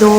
2